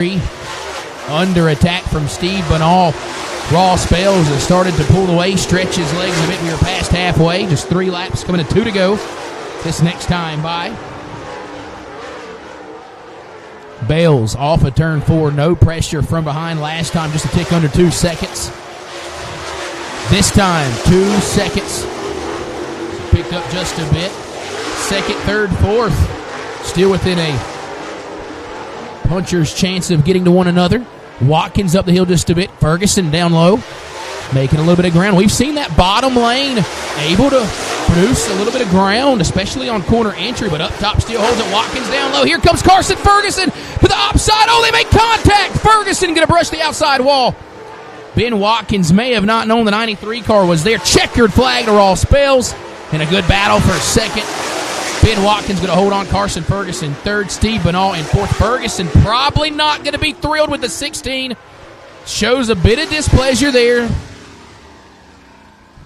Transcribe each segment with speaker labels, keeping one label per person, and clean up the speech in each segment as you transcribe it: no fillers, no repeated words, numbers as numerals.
Speaker 1: Under attack from Steve Banal. Ross Bales has started to pull away, stretch his legs a bit. We are past halfway. Just 3 laps, coming to 2 to go. This next time by. Bales off of turn 4. No pressure from behind. Last time just a tick under 2 seconds. This time 2 seconds. Picked up just a bit. Second, third, fourth. Still within a puncher's chance of getting to one another. Watkins up the hill just a bit. Ferguson down low, making a little bit of ground. We've seen that bottom lane able to produce a little bit of ground, especially on corner entry, but up top still holds it. Watkins down low. Here comes Carson Ferguson to the upside. Oh, they make contact. Ferguson going to brush the outside wall. Ben Watkins may have not known the 93 car was there. Checkered flag to Ross Bales, and a good battle for a second. Ben Watkins going to hold on. Carson Ferguson third. Steve Banal in fourth. Ferguson probably not going to be thrilled with the 16. Shows a bit of displeasure there.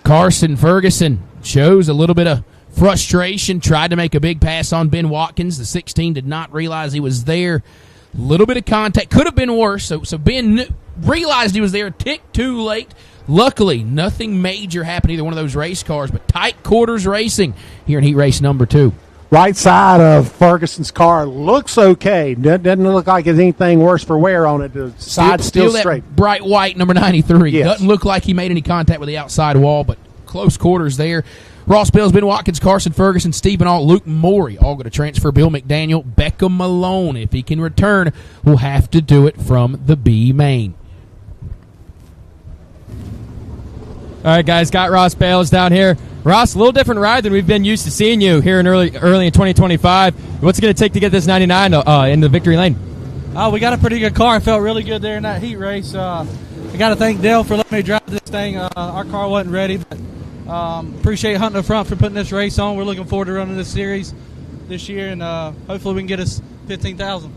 Speaker 1: Carson Ferguson shows a little bit of frustration. Tried to make a big pass on Ben Watkins. The 16 did not realize he was there. A little bit of contact. Could have been worse. So Ben realized he was there a tick too late. Luckily, nothing major happened to either one of those race cars, but tight quarters racing here in heat race number 2.
Speaker 2: Right side of Ferguson's car looks okay. Doesn't look like there's anything worse for wear on it. The side's still straight.
Speaker 1: Bright white number 93.
Speaker 2: Yes.
Speaker 1: Doesn't look like he made any contact with the outside wall, but close quarters there. Ross Bales, Ben Watkins, Carson Ferguson, Steve Banal, Luke Morey all going to transfer. Bill McDaniel, Beckham Malone, if he can return, will have to do it from the B main.
Speaker 3: All right, guys, got Ross Bales down here. Ross, a little different ride than we've been used to seeing you here in early in 2025. What's it going to take to get this 99 in the victory lane?
Speaker 4: Oh, we got a pretty good car. I felt really good there in that heat race. I got to thank Dale for letting me drive this thing. Our car wasn't ready, but appreciate Hunting the Front for putting this race on. We're looking forward to running this series this year, and hopefully we can get us 15,000.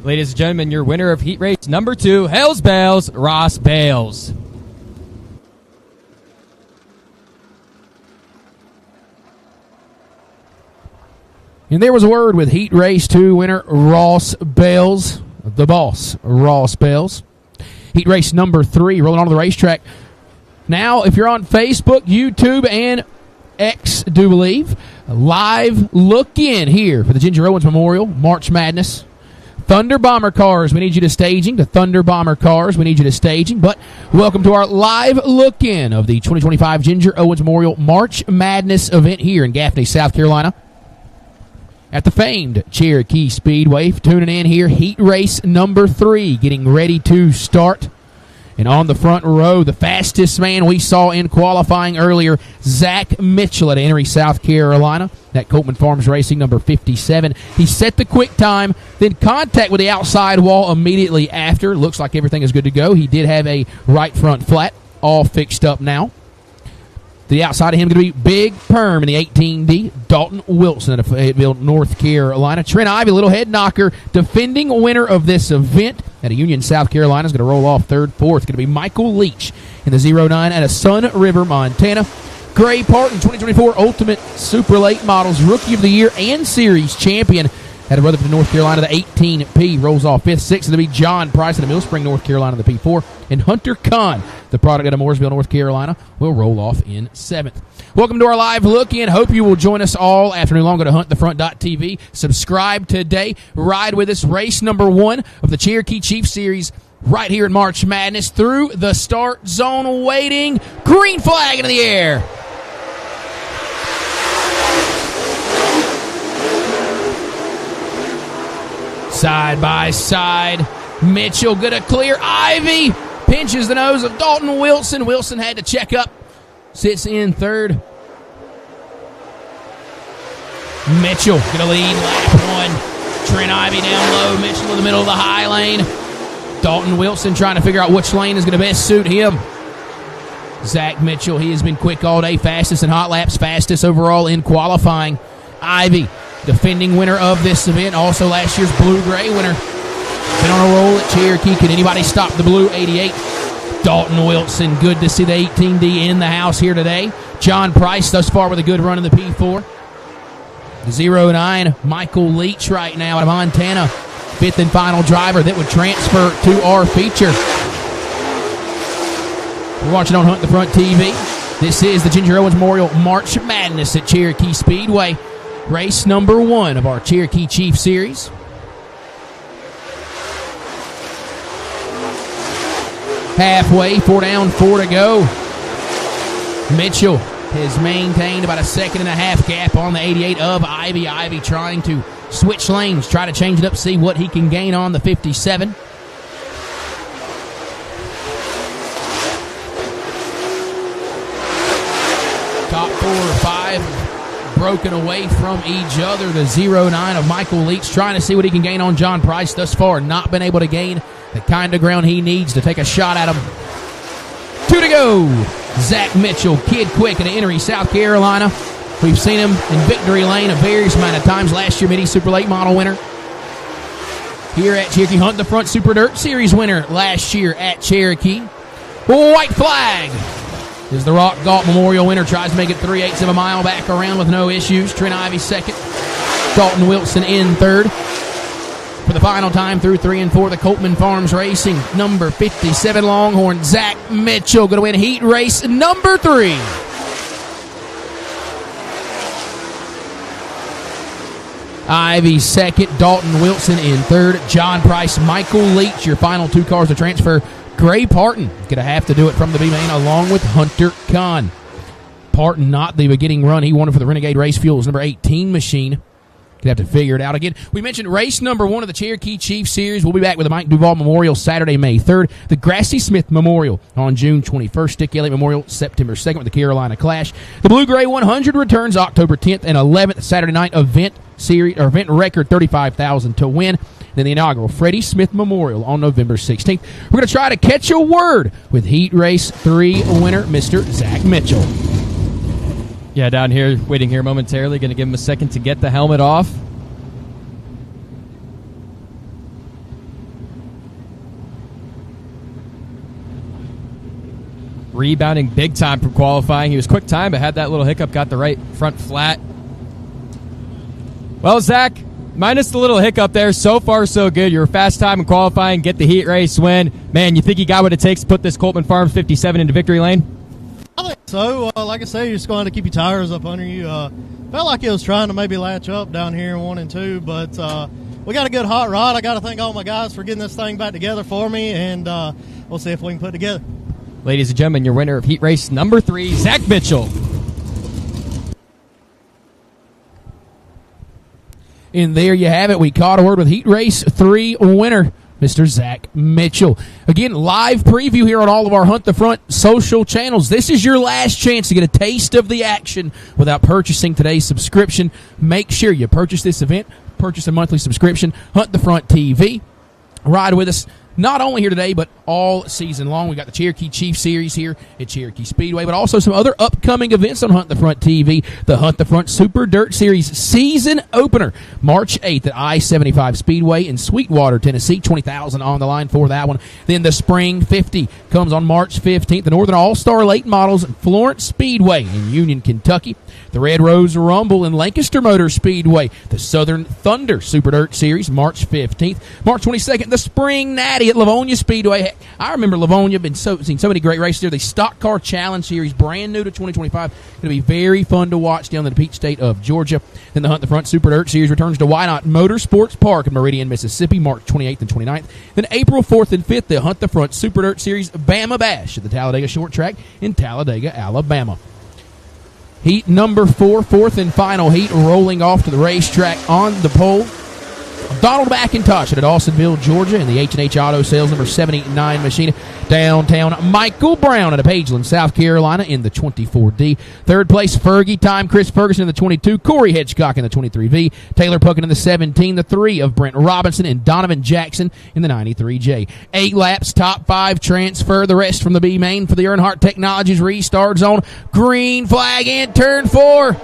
Speaker 3: Ladies and gentlemen, your winner of heat race number 2, Hells Bales, Ross Bales.
Speaker 1: And there was a word with heat race 2 winner Ross Bales, the boss, Ross Bales. Heat race number 3, rolling onto the racetrack. Now, if you're on Facebook, YouTube, and X, do believe, live look in here for the Ginger Owens Memorial March Madness. Thunder Bomber cars, we need you to staging. The Thunder Bomber cars, we need you to staging. But welcome to our live look in of the 2025 Ginger Owens Memorial March Madness event here in Gaffney, South Carolina, at the famed Cherokee Speedway. Tuning in here, heat race number 3, getting ready to start. And on the front row, the fastest man we saw in qualifying earlier, Zach Mitchell at Henry, South Carolina. That Coleman Farms Racing number 57. He set the quick time, then contact with the outside wall immediately after. Looks like everything is good to go. He did have a right front flat, all fixed up now. The outside of him going to be Big Perm in the 18D. Dalton Wilson at Fayetteville, North Carolina. Trent Ivey, little head knocker, defending winner of this event at a Union, South Carolina, is going to roll off third. Fourth going to be Michael Leach in the 09 at a Sun River, Montana. Gray Parton, 2024 Ultimate Super Late Models Rookie of the Year and Series Champion out of Rutherford, North Carolina. The 18P rolls off fifth. Sixth going to be John Price in the Mill Spring, North Carolina, the P4. And Hunter Kahn, the product out of Mooresville, North Carolina, will roll off in seventh. Welcome to our live look-in. Hope you will join us all afternoon long. Go to huntthefront.tv. Subscribe today. Ride with us. Race number 1 of the Cherokee Chief Series right here in March Madness through the start zone waiting. Green flag into the air. Side by side. Mitchell gonna clear. Ivy pinches the nose of Dalton Wilson. Wilson had to check up. Sits in third. Mitchell gonna lead lap 1. Trent Ivy down low. Mitchell in the middle of the high lane. Dalton Wilson trying to figure out which lane is gonna best suit him. Zach Mitchell, he has been quick all day. Fastest in hot laps. Fastest overall in qualifying. Ivy, defending winner of this event. Also last year's Blue-Gray winner. Been on a roll at Cherokee. Can anybody stop the Blue 88? Dalton Wilson, good to see the 18D in the house here today. John Price thus far with a good run in the P4. The 09, Michael Leach right now out of Montana. fifth and final driver that would transfer to our feature. We're watching on Hunt the Front TV. This is the Ginger Owens Memorial March Madness at Cherokee Speedway. Race number 1 of our Cherokee Chief Series. Halfway, 4 down, 4 to go. Mitchell has maintained about a 1.5 gap on the 88 of Ivy. Ivy trying to switch lanes, try to change it up, see what he can gain on the 57. Top 4 or 5 broken away from each other. The 09 of Michael Leach trying to see what he can gain on John Price. Thus far, not been able to gain the kind of ground he needs to take a shot at him. 2 to go. Zach Mitchell, kid quick in Henry, South Carolina. We've seen him in victory lane a various amount of times. Last year, Midi Super Late Model winner. Here at Cherokee, Hunt the Front Super Dirt Series winner last year at Cherokee. White flag. Is the Rock Galt Memorial winner. Tries to make it 3/8 of a mile back around with no issues. Trent Ivy second. Dalton Wilson in third. For the final time through 3 and 4, the Coltman Farms Racing number 57 Longhorn Zach Mitchell going to win heat race number 3. Ivy second. Dalton Wilson in third. John Price, Michael Leach, your final 2 cars to transfer. Gray Parton going to have to do it from the B main along with Hunter Kahn. Parton not the beginning run he wanted for the Renegade Race Fuels number 18 machine. Gonna have to figure it out again. We mentioned race number 1 of the Cherokee Chief Series. We'll be back with the Mike Duval Memorial Saturday, May 3rd. The Grassy Smith Memorial on June 21st. Dick Elliott Memorial September 2nd with the Carolina Clash. The Blue Gray 100 returns October 10th and 11th. Saturday night event series or event record $35,000 to win. Then the inaugural Freddie Smith Memorial on November 16th. We're going to try to catch a word with Heat Race 3 winner, Mr. Zach Mitchell.
Speaker 3: Yeah, down here, waiting here momentarily. Going to give him a second to get the helmet off. Rebounding big time from qualifying. He was quick time, but had that little hiccup, got the right front flat. Well, Zach, minus the little hiccup there, so far so good. You're fast time in qualifying, get the heat race win. Man, you think you got what it takes to put this Coltman Farms 57 into victory lane?
Speaker 5: I think so. Like I say, you're just going to keep your tires up under you. Felt like it was trying to maybe latch up down here in 1 and 2, but we got a good hot rod. I got to thank all my guys for getting this thing back together for me, and we'll see if we can put it together.
Speaker 3: Ladies and gentlemen, your winner of heat race number 3, Zach Mitchell.
Speaker 1: And there you have it. We caught a word with heat race 3 winner, Mr. Zach Mitchell. Again, live preview here on all of our Hunt the Front social channels. This is your last chance to get a taste of the action without purchasing today's subscription. Make sure you purchase this event, purchase a monthly subscription, Hunt the Front TV. Ride with us not only here today, but all season long. We got the Cherokee Chief Series here at Cherokee Speedway, but also some other upcoming events on Hunt the Front TV. The Hunt the Front Super Dirt Series season opener, March 8th at I-75 Speedway in Sweetwater, Tennessee. 20,000 on the line for that one. Then the Spring 50 comes on March 15th. The Northern All-Star Late Models at Florence Speedway in Union, Kentucky. The Red Rose Rumble in Lancaster Motor Speedway. The Southern Thunder Super Dirt Series, March 15th. March 22nd, the Spring Natty at Livonia Speedway. I remember Livonia, seen so many great races there. The Stock Car Challenge Series, brand new to 2025. Going to be very fun to watch down in the Peach State of Georgia. Then the Hunt the Front Super Dirt Series returns to Wynot Motorsports Park in Meridian, Mississippi, March 28th and 29th. Then April 4th and 5th, the Hunt the Front Super Dirt Series Bama Bash at the Talladega Short Track in Talladega, Alabama. Heat number 4, fourth and final heat, rolling off to the racetrack on the pole. Donald McIntosh at Dawsonville, Georgia, in the H&H Auto Sales number 79 machine. Downtown, Michael Brown at Pageland, South Carolina, in the 24D. Third place, Fergie Time, Chris Ferguson in the 22, Corey Hitchcock in the 23V, Taylor Puckett in the 17, the 3 of Brent Robinson, and Donovan Jackson in the 93J. 8 laps, top 5 transfer, the rest from the B main for the Earnhardt Technologies restart zone. Green flag in turn 4.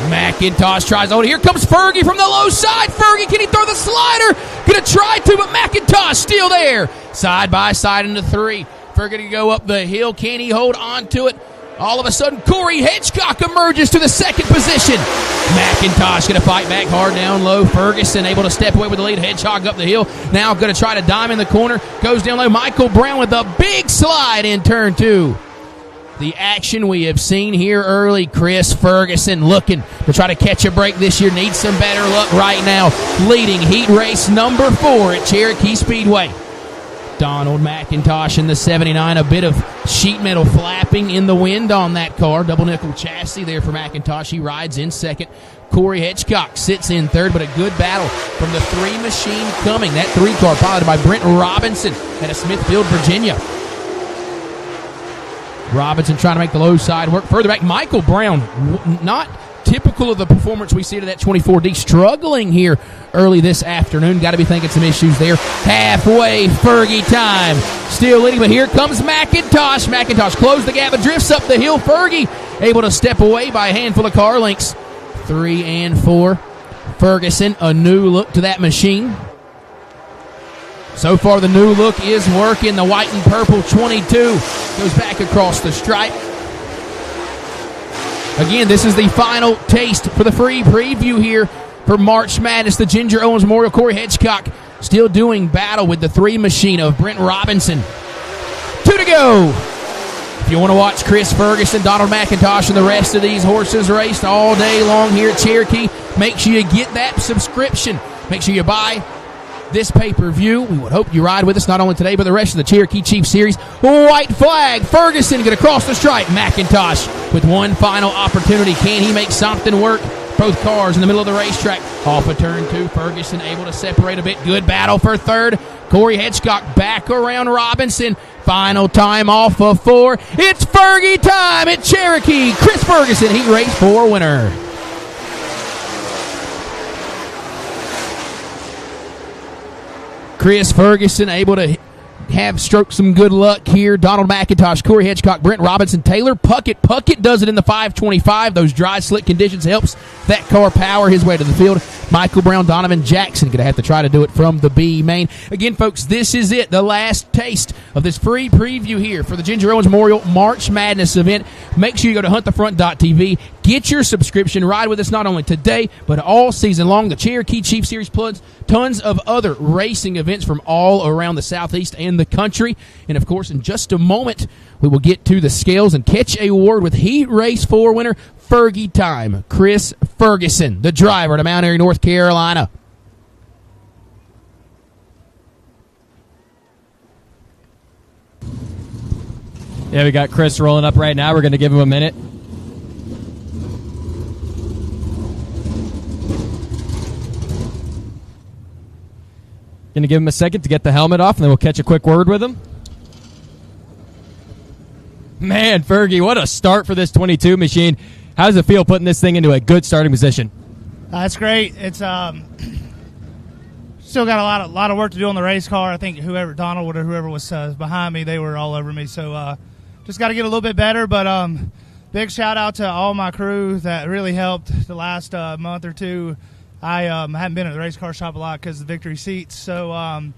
Speaker 1: McIntosh tries over. Here comes Fergie from the low side. Fergie, can he throw the slider? Gonna try to, but McIntosh still there. Side by side into 3. Fergie to go up the hill. Can he hold on to it? All of a sudden, Corey Hitchcock emerges to the second position. McIntosh going to fight back hard down low. Ferguson able to step away with the lead. Hedgehog up the hill. Now going to try to dime in the corner. Goes down low. Michael Brown with a big slide in turn 2. The action we have seen here early. Chris Ferguson looking to try to catch a break this year. Needs some better luck right now. Leading heat race number 4 at Cherokee Speedway. Donald McIntosh in the 79. A bit of sheet metal flapping in the wind on that car. Double nickel chassis there for McIntosh. He rides in second. Corey Hitchcock sits in third, but a good battle from the 3 machine coming. That 3 car piloted by Brent Robinson out of Smithfield, Virginia. Robinson trying to make the low side work. Further back, Michael Brown, not typical of the performance we see to that 24D, struggling here early this afternoon. Got to be thinking some issues there. Halfway Fergie time. Still leading, but here comes McIntosh. McIntosh closed the gap and drifts up the hill. Fergie able to step away by a handful of car lengths. 3 and 4. Ferguson, a new look to that machine. So far, the new look is working. The white and purple 22 goes back across the stripe. Again, this is the final taste for the free preview here for March Madness. The Ginger Owens Memorial. Corey Hitchcock still doing battle with the 3 machine of Brent Robinson. 2 to go. If you want to watch Chris Ferguson, Donald McIntosh, and the rest of these horses raced all day long here at Cherokee, make sure you get that subscription. Make sure you buy this pay-per-view. We would hope you ride with us not only today, but the rest of the Cherokee Chief Series. White flag. Ferguson going to cross the stripe. McIntosh with one final opportunity. Can he make something work? Both cars in the middle of the racetrack. Off of turn 2. Ferguson able to separate a bit. Good battle for third. Corey Hitchcock back around Robinson. Final time off of 4. It's Fergie time at Cherokee. Chris Ferguson, heat race 4 winner. Chris Ferguson able to have stroked some good luck here. Donald McIntosh, Corey Hitchcock, Brent Robinson, Taylor Puckett. Puckett does it in the 525. Those dry, slick conditions helps that car power his way to the field. Michael Brown, Donovan Jackson going to have to try to do it from the B main. Again, folks, this is it. The last taste of this free preview here for the Ginger Owens Memorial March Madness event. Make sure you go to huntthefront.tv. Get your subscription. Ride with us not only today, but all season long. The Cherokee Chief Series plus tons of other racing events from all around the Southeast and the country. And, of course, in just a moment, we will get to the scales and catch a award with Heat Race 4 winner Fergie time. Chris Ferguson, the driver to Mount Airy, North Carolina.
Speaker 3: Yeah, we got Chris rolling up right now. We're going to give him a minute. Going to give him a second to get the helmet off, and then we'll catch a quick word with him. Man, Fergie, what a start for this 22 machine. How does it feel putting this thing into a good starting position?
Speaker 6: It's great. It's still got a lot of work to do on the race car. I think Donald or whoever was behind me, they were all over me. So just got to get a little bit better. But big shout out to all my crew that really helped the last month or two. I haven't been at the race car shop a lot because of the victory seats. So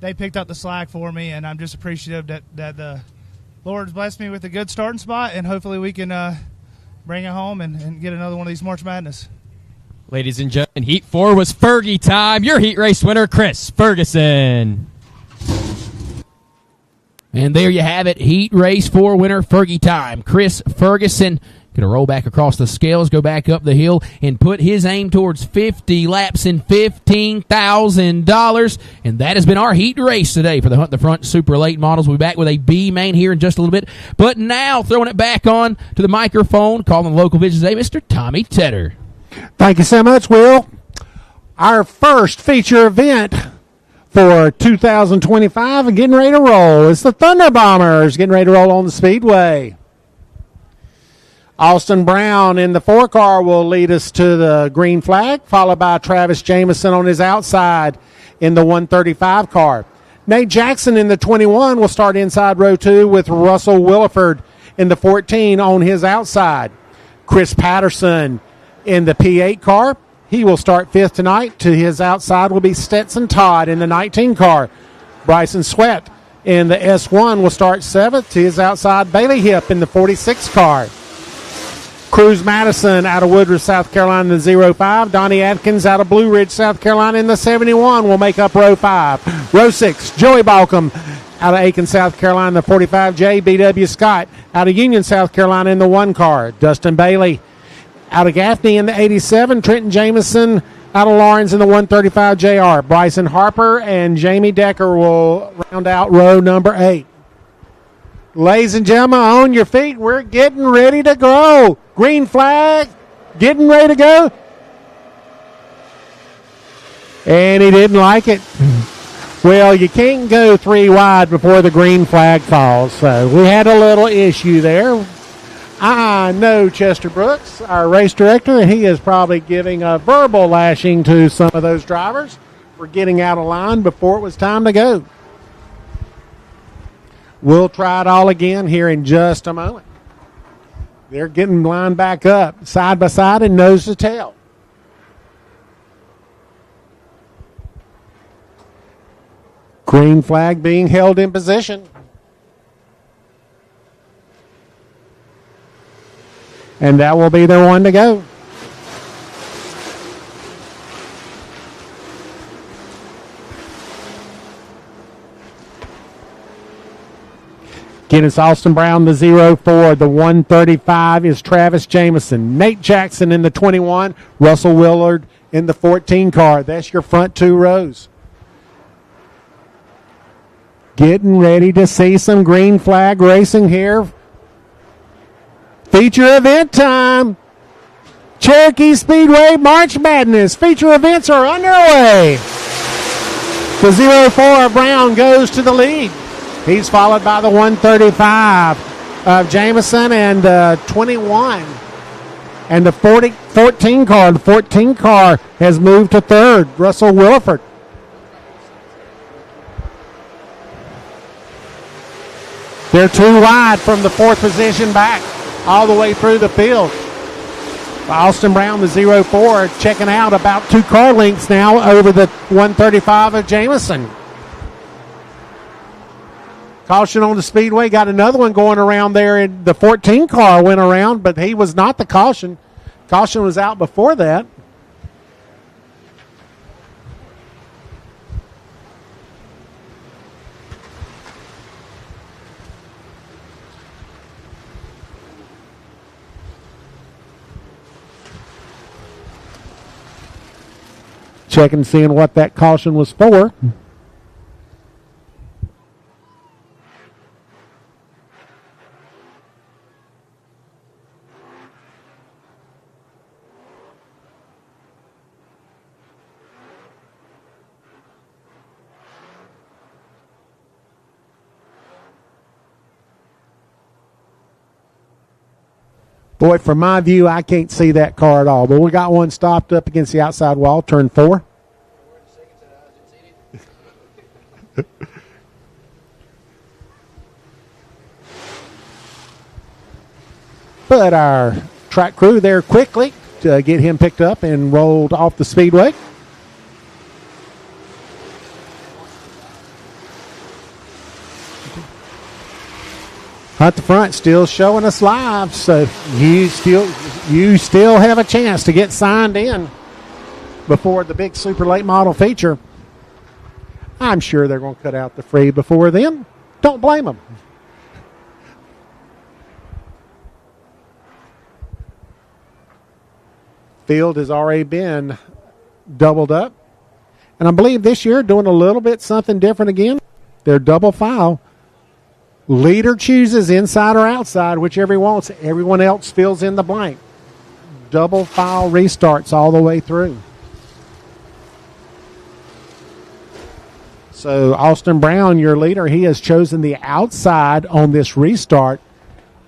Speaker 6: they picked up the slack for me, and I'm just appreciative that the Lord's blessed me with a good starting spot, and hopefully we can bring it home and get another one of these March Madness.
Speaker 3: Ladies and gentlemen, Heat 4 was Fergie time. Your heat race winner, Chris Ferguson.
Speaker 1: And there you have it. Heat Race 4 winner, Fergie time. Chris Ferguson going to roll back across the scales, go back up the hill, and put his aim towards 50 laps and $15,000. And that has been our heat race today for the Hunt the Front Super Late Models. We'll be back with a B main here in just a little bit. But now, throwing it back on to the microphone, calling the local vision today, Mr. Tommy Tedder.
Speaker 2: Thank you so much, Will. Our first feature event for 2025 and getting ready to roll. It's the Thunder Bombers getting ready to roll on the Speedway. Austin Brown in the 4 car will lead us to the green flag, followed by Travis Jamison on his outside in the 135 car. Nate Jackson in the 21 will start inside row 2 with Russell Williford in the 14 on his outside. Chris Patterson in the P8 car. He will start 5th tonight. To his outside will be Stetson Todd in the 19 car. Bryson Sweat in the S1 will start 7th. He is outside Bailey Hip in the 46 car. Cruz Madison out of Woodruff, South Carolina in the 05. Donnie Atkins out of Blue Ridge, South Carolina in the 71 will make up row 5. Row 6, Joey Balcom out of Aiken, South Carolina in the 45J. B.W. Scott out of Union, South Carolina in the 1 car. Dustin Bailey out of Gaffney in the 87. Trenton Jamison out of Lawrence in the 135 JR. Bryson Harper and Jamie Decker will round out row number 8. Ladies and gentlemen, on your feet, we're getting ready to go. Green flag, getting ready to go. And he didn't like it. Well, you can't go 3 wide before the green flag falls. So we had a little issue there. I know Chester Brooks, our race director, and he is probably giving a verbal lashing to some of those drivers for getting out of line before it was time to go. We'll try it all again here in just a moment. They're getting lined back up, side by side and nose to tail. Green flag being held in position. And that will be their one to go. Again, it's Austin Brown, the 04. The 135 is Travis Jamison. Nate Jackson in the 21. Russell Willard in the 14 car. That's your front 2 rows. Getting ready to see some green flag racing here. Feature event time. Cherokee Speedway March Madness. Feature events are underway. The 04 Brown goes to the lead. He's followed by the 135 of Jamison and the 21 and the 14 car. The 14 car has moved to 3rd. Russell Wilford. They're 2 wide from the 4th position back all the way through the field. Austin Brown, the 04, checking out about 2 car lengths now over the 135 of Jamison. Caution on the speedway. Got another one going around there. And the 14 car went around, but he was not the caution. Caution was out before that. Checking, seeing what that caution was for. Boy, from my view, I can't see that car at all. But we got one stopped up against the outside wall, turn 4. But our track crew there quickly to get him picked up and rolled off the speedway. Hunt the Front still showing us live, so you still have a chance to get signed in before the big super late model feature. I'm sure they're going to cut out the free before then. Don't blame them. Field has already been doubled up, and I believe this year doing a little bit something different again. They're double file. Leader chooses inside or outside, whichever he wants. Everyone else fills in the blank. Double file restarts all the way through. So Austin Brown, your leader, he has chosen the outside on this restart.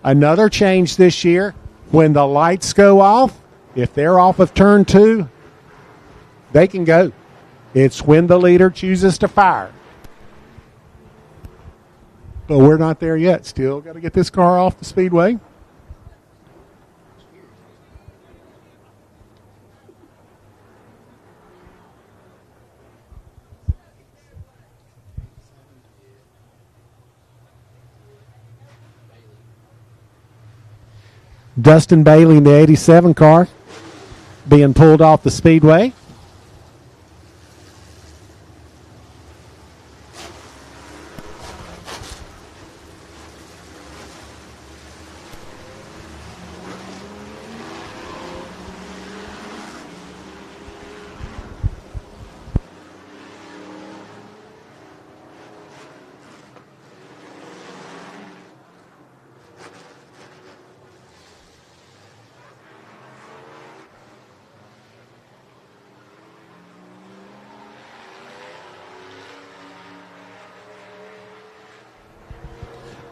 Speaker 2: Another change this year, when the lights go off, if they're off of turn 2, they can go. It's when the leader chooses to fire. But we're not there yet. Still got to get this car off the speedway. Dustin Bailey in the 87 car being pulled off the speedway.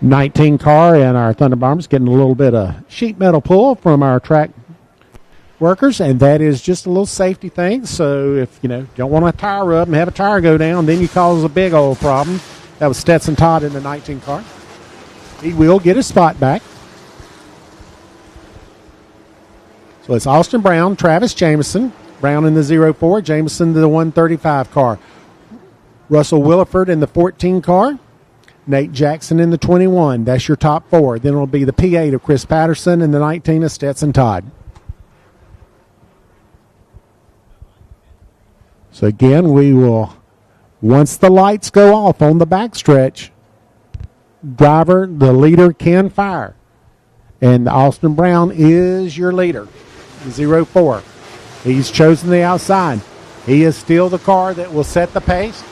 Speaker 2: '19 car and our Thunder Bombers getting a little bit of sheet metal pull from our track workers, and that is just a little safety thing. So if you don't want a tire rub and have a tire go down, then you cause a big old problem. That was Stetson Todd in the 19 car. He will get his spot back. So it's Austin Brown, Travis Jameson, Brown in the 04, Jameson to the 135 car. Russell Williford in the 14 car. Nate Jackson in the 21. That's your top four. Then it'll be the P8 of Chris Patterson and the 19 of Stetson Todd. So again, we will, once the lights go off on the backstretch, driver, the leader can fire. And Austin Brown is your leader, the 04. He's chosen the outside. He is still the car that will set the pace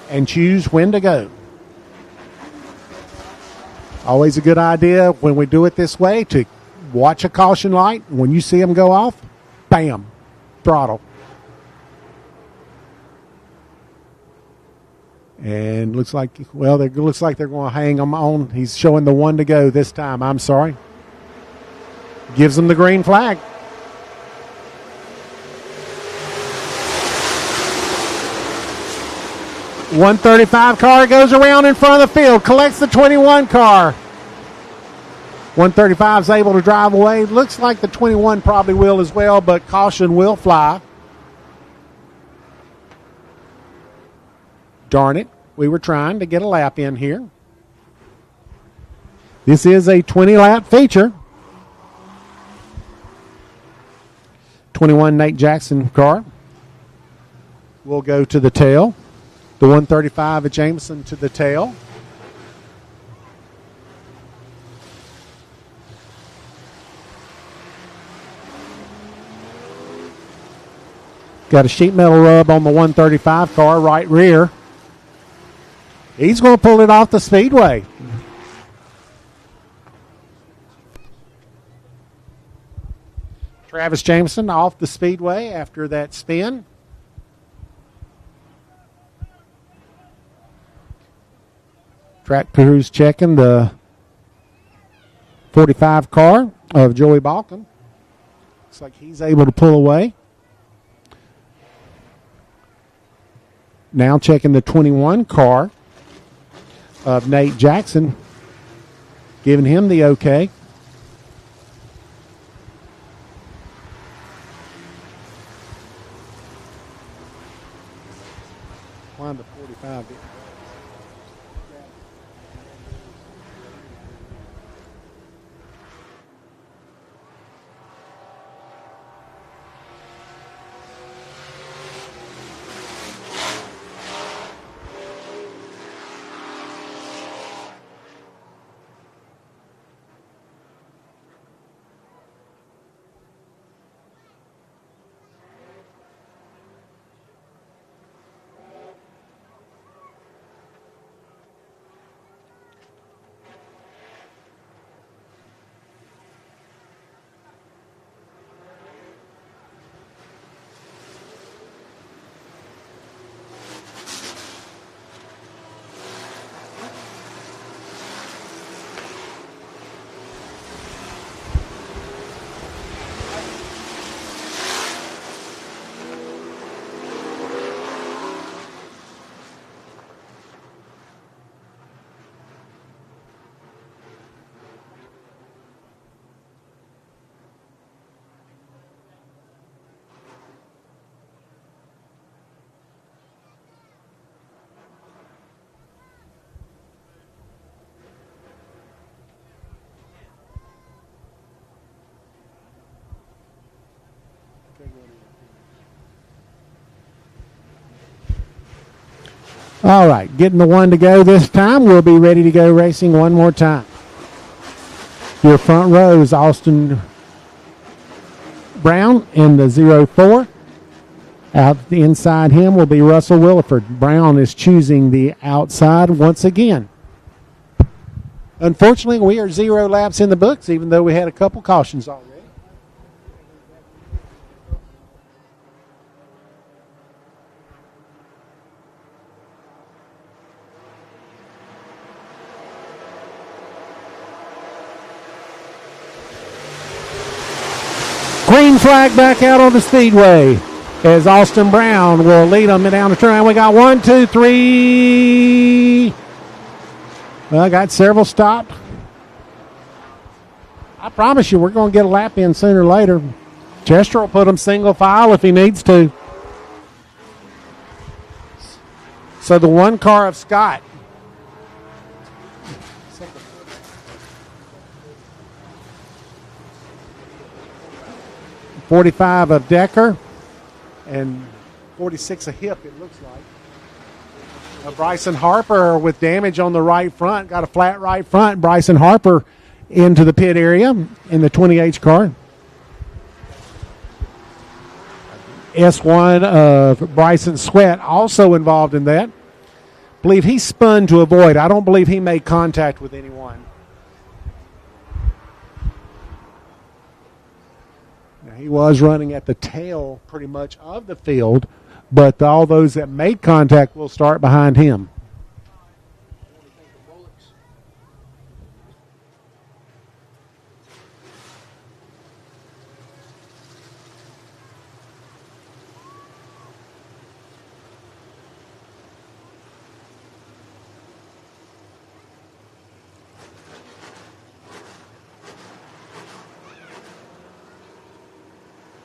Speaker 2: and choose when to go. Always a good idea when we do it this way to watch a caution light. When you see them go off, bam, throttle. And looks like they're going to hang them on. He's showing the one to go this time. I'm sorry. Gives them the green flag. .135 car goes around in front of the field, collects the 21 car. 135 is able to drive away. Looks like the 21 probably will as well, but caution will fly. Darn it. We were trying to get a lap in here. This is a 20-lap feature. 21 Nate Jackson car will go to the tail. The 135 of Jameson to the tail. Got a sheet metal rub on the 135 car, right rear. He's going to pull it off the speedway. Travis Jameson off the speedway after that spin. Track crews checking the 45 car of Joey Balkin. Looks like he's able to pull away. Now checking the 21 car of Nate Jackson, giving him the okay. Why the 45 didn't. All right, getting the one to go this time. We'll be ready to go racing one more time. Your front row is Austin Brown in the 04. Out inside him will be Russell Williford. Brown is choosing the outside once again. Unfortunately, we are 0 laps in the books, even though we had a couple cautions already. Green flag back out on the speedway as Austin Brown will lead them down the turn. We got 1, 2, 3. Well, I got several stopped. I promise you, we're going to get a lap in sooner or later. Chester will put them single file if he needs to. So the one car of Scott. 45 of Decker and 46 of Hip, it looks like. Bryson Harper with damage on the right front, got a flat right front. Bryson Harper into the pit area in the 20H car. S1 of Bryson Sweat also involved in that. I believe he spun to avoid. I don't believe he made contact with anyone. Now, he was running at the tail pretty much of the field, but all those that made contact will start behind him.